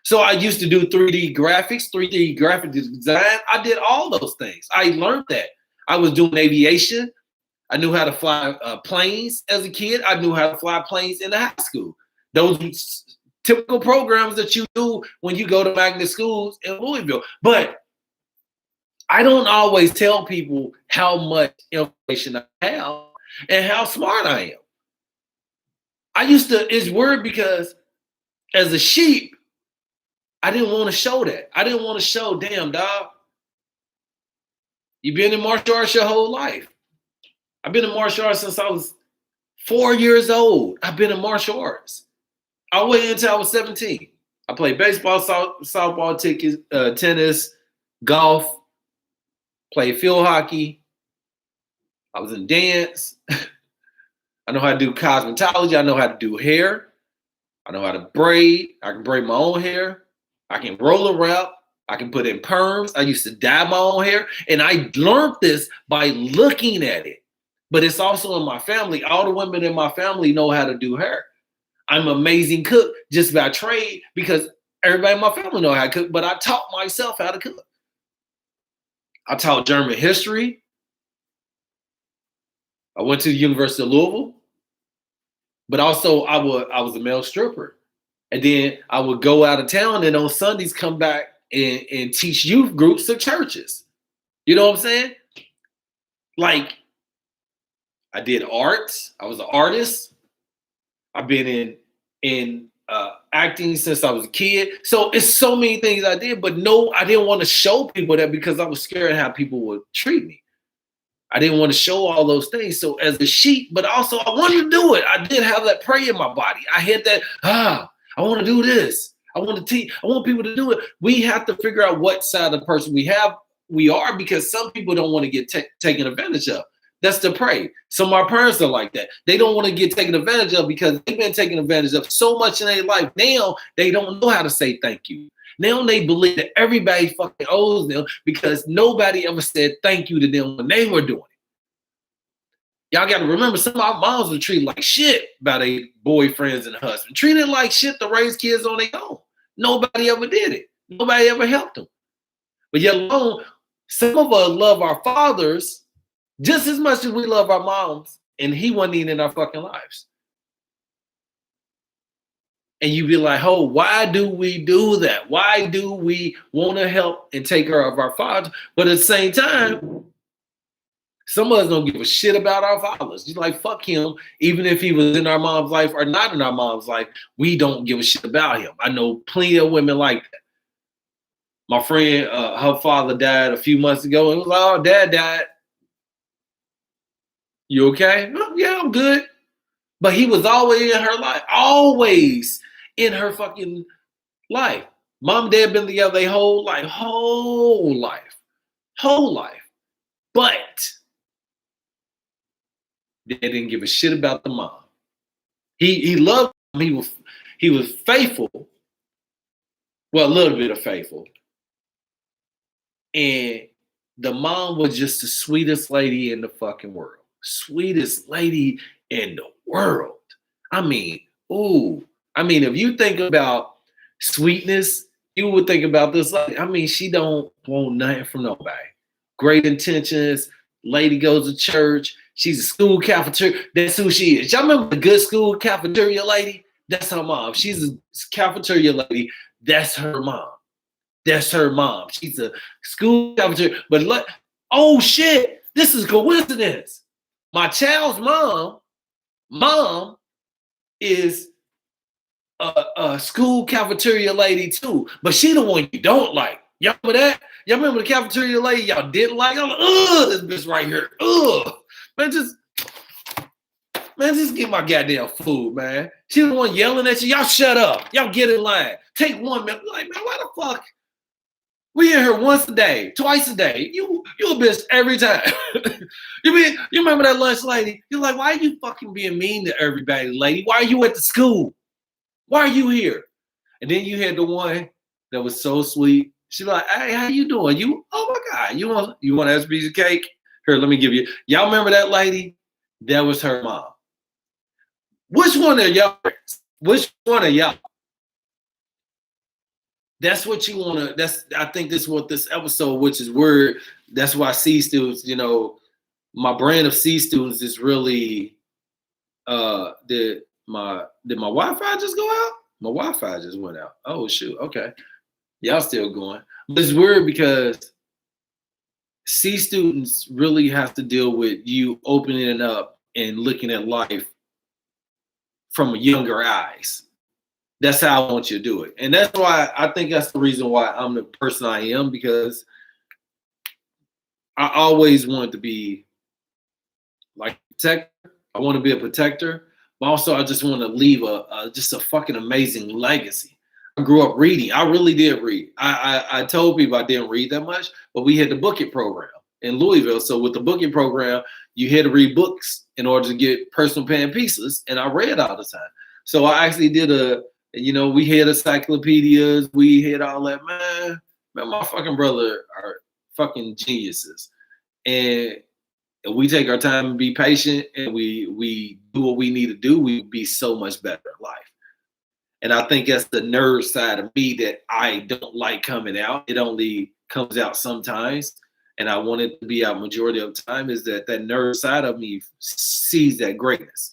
So I used to do 3D graphics, 3D graphic design. I did all those things. I learned that. I was doing aviation. I knew how to fly planes as a kid. I knew how to fly planes in the high school. Those typical programs that you do when you go to magnet schools in Louisville. But I don't always tell people how much information I have and how smart I am. It's weird because as a sheep, I didn't want to show that. I didn't want to show, damn, dog, you've been in martial arts your whole life. I've been in martial arts since I was 4 years old. I've been in martial arts. I went until I was 17. I played baseball, softball, tennis, golf, played field hockey. I was in dance. I know how to do cosmetology. I know how to do hair. I know how to braid. I can braid my own hair. I can roll a wrap. I can put in perms. I used to dye my own hair. And I learned this by looking at it. But it's also in my family. All the women in my family know how to do hair. I'm an amazing cook just by trade because everybody in my family know how to cook, but I taught myself how to cook. I taught German history. I went to the University of Louisville, but also I was a male stripper. And then I would go out of town and on Sundays come back and teach youth groups of churches. You know what I'm saying? Like, I did arts. I was an artist. I've been in acting since I was a kid. So it's so many things I did, but no, I didn't want to show people that because I was scared how people would treat me. I didn't want to show all those things. So as a sheep, but also I wanted to do it. I did have that prey in my body. I had that, I want to do this. I want to teach, I want people to do it. We have to figure out what side of the person we are, because some people don't want to get taken advantage of. That's the prey. Some of our parents are like that. They don't want to get taken advantage of because they've been taken advantage of so much in their life. Now they don't know how to say thank you. Now they believe that everybody fucking owes them because nobody ever said thank you to them when they were doing it. Y'all got to remember, some of our moms were treated like shit by their boyfriends and husbands. Treated like shit to raise kids on their own. Nobody ever did it. Nobody ever helped them. But yet alone, some of us love our fathers just as much as we love our moms, and he wasn't even in our fucking lives. And you be like, oh, why do we do that? Why do we want to help and take care of our fathers? But at the same time, some of us don't give a shit about our fathers. You're like, fuck him. Even if he was in our mom's life or not in our mom's life, we don't give a shit about him. I know plenty of women like that. My friend, her father died a few months ago, and it was like, oh, dad died. You okay? Oh, yeah, I'm good. But he was always in her life, always in her fucking life. Mom and dad been together their whole life. But they didn't give a shit about the mom. He loved him. He was faithful. Well, a little bit of faithful. And the mom was just the sweetest lady in the fucking world. Sweetest lady in the world. I mean, if you think about sweetness, you would think about this lady. I mean, she don't want nothing from nobody. Great intentions. Lady goes to church. She's a school cafeteria. That's who she is. Y'all remember the good school cafeteria lady? That's her mom. She's a cafeteria lady. That's her mom. That's her mom. She's a school cafeteria. But oh shit, this is coincidence. My child's mom is a school cafeteria lady too, but she the one you don't like. Y'all remember that? Y'all remember the cafeteria lady y'all didn't like? I'm like, this bitch right here. Man, just get my goddamn food, man. She the one yelling at you. Y'all shut up. Y'all get in line. Take 1 minute. Like, man, why the fuck? We in here once a day, twice a day. You a bitch every time. You remember that lunch lady? You're like, why are you fucking being mean to everybody, lady? Why are you at the school? Why are you here? And then you had the one that was so sweet. She's like, hey, how you doing? Oh my God, you want a piece of cake? Here, let me give you. Y'all remember that lady? That was her mom. Which one of y'all? Which one of y'all? That's what you want to, I think this is what this episode, which is word. That's why C students, my brand of C students is really, did my Wi-Fi just go out? My Wi-Fi just went out. Oh shoot. Okay. Y'all still going. But it's weird because C students really have to deal with you opening it up and looking at life from younger eyes. That's how I want you to do it. And that's why I think that's the reason why I'm the person I am, because I always wanted to be like a protector. I want to be a protector, but also I just want to leave just a fucking amazing legacy. I grew up reading. I really did read. I told people I didn't read that much, but we had the Book It program in Louisville. So with the Book It program, you had to read books in order to get personal paying pieces, and I read all the time. So I actually did we had encyclopedias, we had all that. Man, my fucking brother are fucking geniuses. And if we take our time and be patient and we do what we need to do, we'd be so much better in life. And I think that's the nerd side of me that I don't like coming out. It only comes out sometimes. And I want it to be out majority of the time, is that nerd side of me sees that greatness.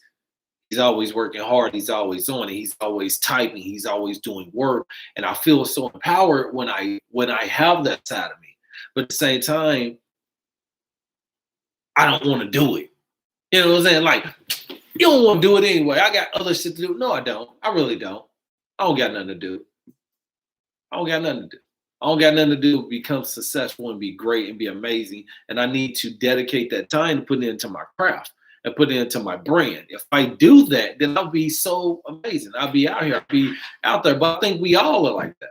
He's always working hard. He's always on it. He's always typing. He's always doing work. And I feel so empowered when I have that side of me. But at the same time, I don't want to do it. You know what I'm saying? Like, you don't want to do it anyway. I got other shit to do. No, I don't. I really don't. I don't got nothing to do. I don't got nothing to do with become successful and be great and be amazing. And I need to dedicate that time to put it into my craft and put it into my brand. If I do that, then I'll be so amazing. I'll be out here, I'll be out there. But I think we all are like that.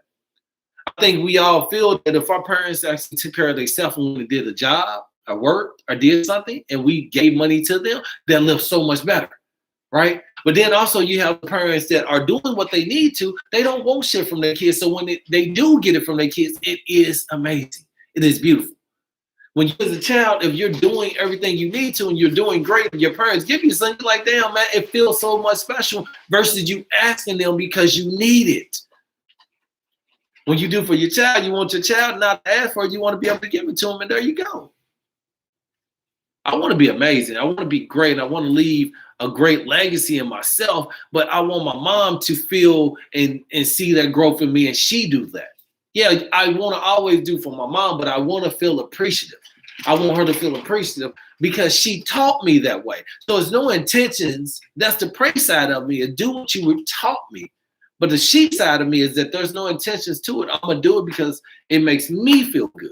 I think we all feel that if our parents actually took care of themselves when we did a job or worked or did something and we gave money to them, they'll live so much better. Right? But then also you have parents that are doing what they need to. They don't want shit from their kids. So when they do get it from their kids, it is amazing. It is beautiful. When you as a child, if you're doing everything you need to and you're doing great and your parents give you something like, damn, man, it feels so much special versus you asking them because you need it. When you do for your child, you want your child not to ask for it. You want to be able to give it to them, and there you go. I want to be amazing. I want to be great. I want to leave a great legacy in myself, but I want my mom to feel and see that growth in me, and she do that. Yeah, I want to always do for my mom, but I want to feel appreciative. I want her to feel appreciative because she taught me that way. So there's no intentions. That's the pray side of me, and do what you taught me. But the she side of me is that there's no intentions to it. I'm going to do it because it makes me feel good.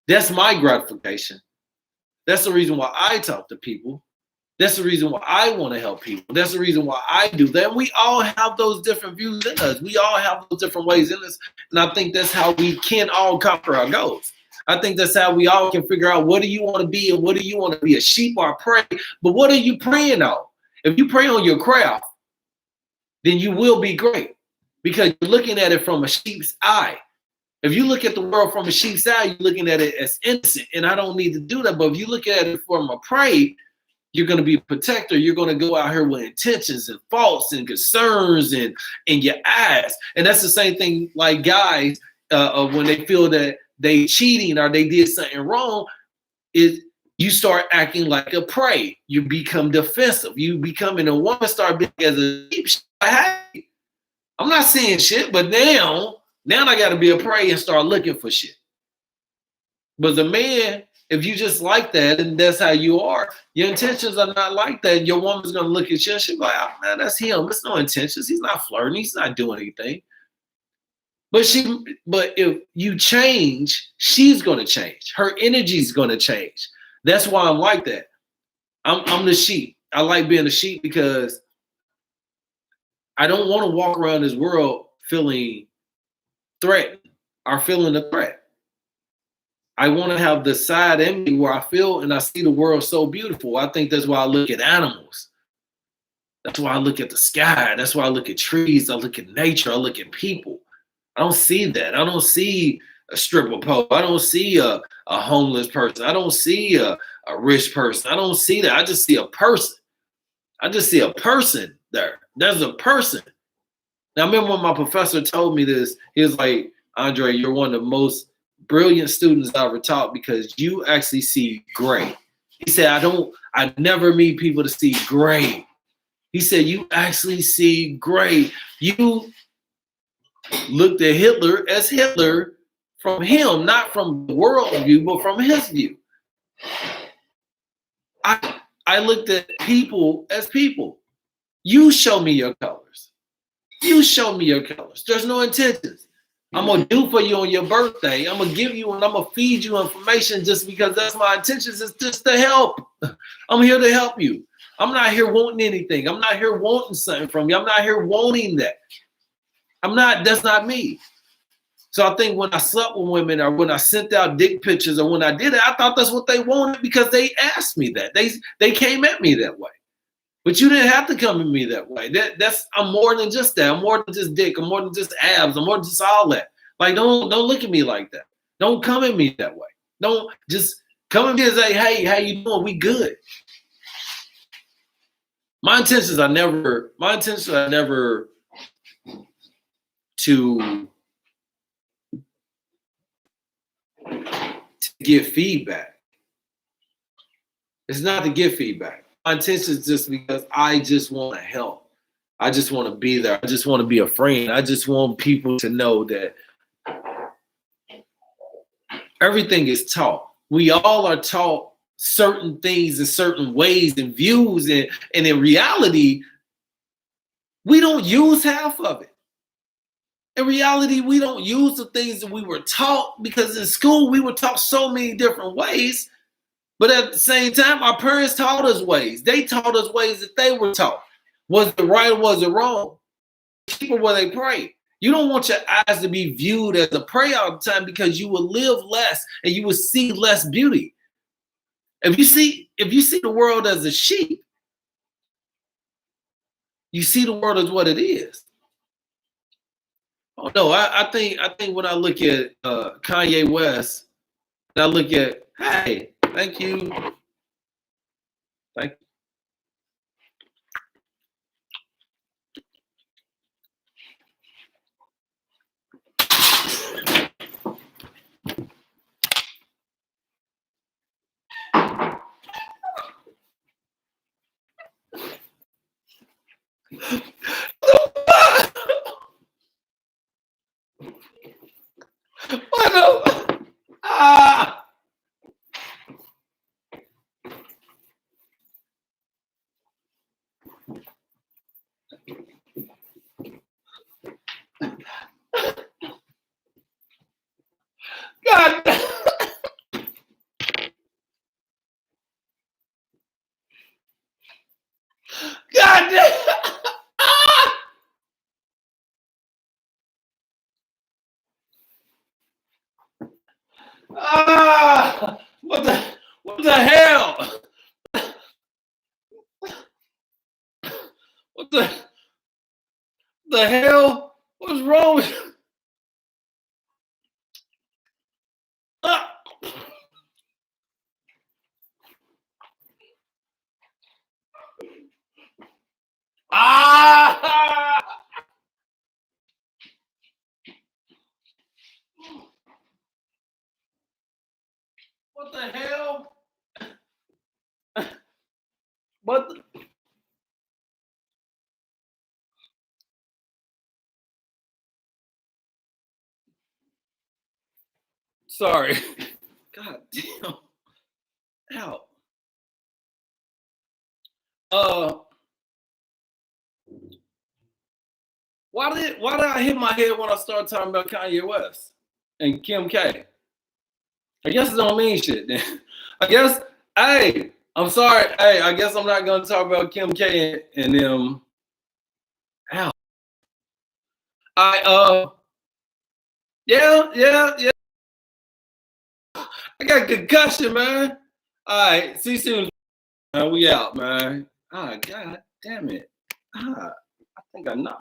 That's my gratification. That's the reason why I talk to people. That's the reason why I want to help people. That's the reason why I do that. And we all have those different views in us. We all have those different ways in us. And I think that's how we can all conquer our goals. I think that's how we all can figure out what do you want to be and what do you want to be, a sheep or a prey. But what are you praying on? If you pray on your craft, then you will be great because you're looking at it from a sheep's eye. If you look at the world from a sheep's eye, you're looking at it as innocent, and I don't need to do that. But if you look at it from a prey, you're going to be a protector. You're going to go out here with intentions and faults and concerns and your eyes. And that's the same thing like guys when they feel that they cheating or they did something wrong, is you start acting like a prey. You become defensive. You becoming a woman start being as a sheep. Hey, I'm not saying shit, but now I got to be a prey and start looking for shit. But the man, if you just like that and that's how you are, your intentions are not like that. Your woman's going to look at you and she'll be like, oh, man, that's him. It's no intentions. He's not flirting. He's not doing anything. But if you change, she's going to change. Her energy's going to change. That's why I'm like that. I'm the sheep. I like being a sheep because I don't want to walk around this world feeling threatened or feeling a threat. I want to have the side in me where I feel and I see the world so beautiful. I think that's why I look at animals. That's why I look at the sky. That's why I look at trees. I look at nature. I look at people. I don't see that. I don't see a stripper pole. I don't see a homeless person. I don't see a rich person. I don't see that. I just see a person. I just see a person there. There's a person. Now, I remember when my professor told me this, he was like, Andre, you're one of the most brilliant students I ever taught because you actually see gray. He said, I never meet people to see gray. He said, you actually see gray. You looked at Hitler as Hitler from him, not from the world view, but from his view. I looked at people as people. You show me your colors. You show me your colors. There's no intentions. I'm going to do for you on your birthday. I'm going to give you and I'm going to feed you information just because that's my intentions, is just to help. I'm here to help you. I'm not here wanting anything. I'm not here wanting something from you. I'm not here wanting that. That's not me. So I think when I slept with women or when I sent out dick pictures or when I did it, I thought that's what they wanted because they asked me that. They came at me that way. But you didn't have to come at me that way. I'm more than just that. I'm more than just dick. I'm more than just abs. I'm more than just all that. Like, don't look at me like that. Don't come at me that way. Don't just come at me and say, hey, how you doing? We good. My intentions are never to give feedback. It's not to give feedback. My intention is just because I just want to help. I just want to be there. I just want to be a friend. I just want people to know that everything is taught. We all are taught certain things in certain ways and views. And in reality, we don't use half of it. In reality, we don't use the things that we were taught, because in school we were taught so many different ways. But at the same time, our parents taught us ways. They taught us ways that they were taught. Was it right or was it wrong? People where they pray. You don't want your eyes to be viewed as a prey all the time, because you will live less and you will see less beauty. If you see the world as a sheep, you see the world as what it is. Oh no, I think when I look at Kanye West, and I look at, hey, thank you. Thank you. What the? Ah! God! God damn! Ah! What the hell? What the hell? What's wrong with you? Ah! Ah! What the hell? What the? Sorry. God damn. Ow. Why did I hit my head when I started talking about Kanye West and Kim K? I guess it don't mean shit then. I guess, hey, I'm sorry. Hey, I guess I'm not gonna talk about Kim K and them. Ow. Yeah. I got concussion, man. All right, see you soon. We out, man. Ah, God damn it. I think I knocked.